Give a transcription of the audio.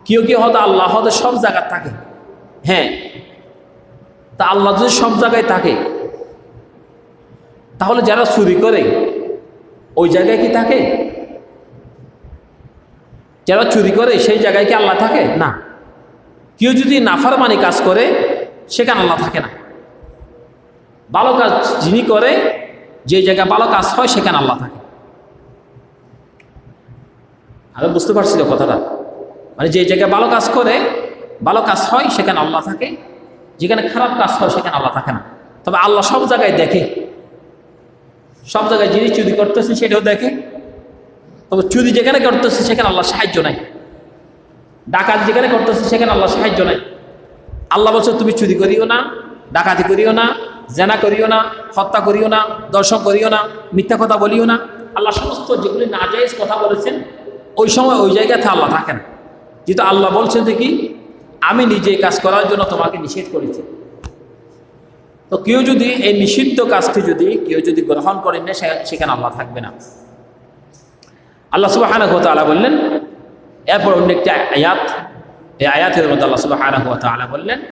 কেউ কেউ হয়তো আল্লাহ হয়তো সব জায়গায় থাকে। হ্যাঁ, তা আল্লাহ যদি সব জায়গায় থাকে তাহলে যারা চুরি করে ওই জায়গায় কি থাকে? যারা চুরি করে সেই জায়গায় কি আল্লাহ থাকে? না। কেউ যদি নাফরমানি কাজ করে সেখানে আল্লাহ থাকে না। ভালো কাজ যিনি করে, যে জায়গায় ভালো কাজ হয় সেখানে আল্লাহ থাকে। আমি বুঝতে পারছিল কথাটা? মানে যে জায়গায় ভালো কাজ করে, ভালো কাজ হয় সেখানে আল্লাহ থাকে, যেখানে খারাপ কাজ হয় সেখানে আল্লাহ থাকে না। তবে আল্লাহ সব জায়গায় দেখে, সব জায়গায় যিনি চুরি করতেছে সেটাও দেখে। তবে চুরি যেখানে করতেছে সেখানে আল্লাহ সাহায্য নাই, ডাকাত যেখানে করতেছে সেখানে আল্লাহ সাহায্য নাই। আল্লাহ বলছে তুমি চুরি করিও না, ডাকাতি করিও না, জেনা করিও না, হত্যা করিও না, দর্শন করিও না, মিথ্যা কথা বলিও না। আল্লাহ সমস্ত যেগুলি নাজায়েজ কথা বলেছেন ওই সময় ওই জায়গাতে আল্লাহ থাকেন। যেহেতু আল্লাহ বলছেন যে কি, আমি নিজে কাজ করার জন্য তোমাকে নিষেধ করেছি। তো কেউ যদি এই নিষিদ্ধ কাজটি যদি কেউ যদি গ্রহণ করেন না, সেখানে আল্লাহ থাকবে না। আল্লাহ সুবহানাহু ওয়া তাআলা বললেন, এরপর অন্য একটি আয়াত, এই আয়াতের মধ্যে আল্লাহ সুবহানাহু ওয়া তাআলা বললেন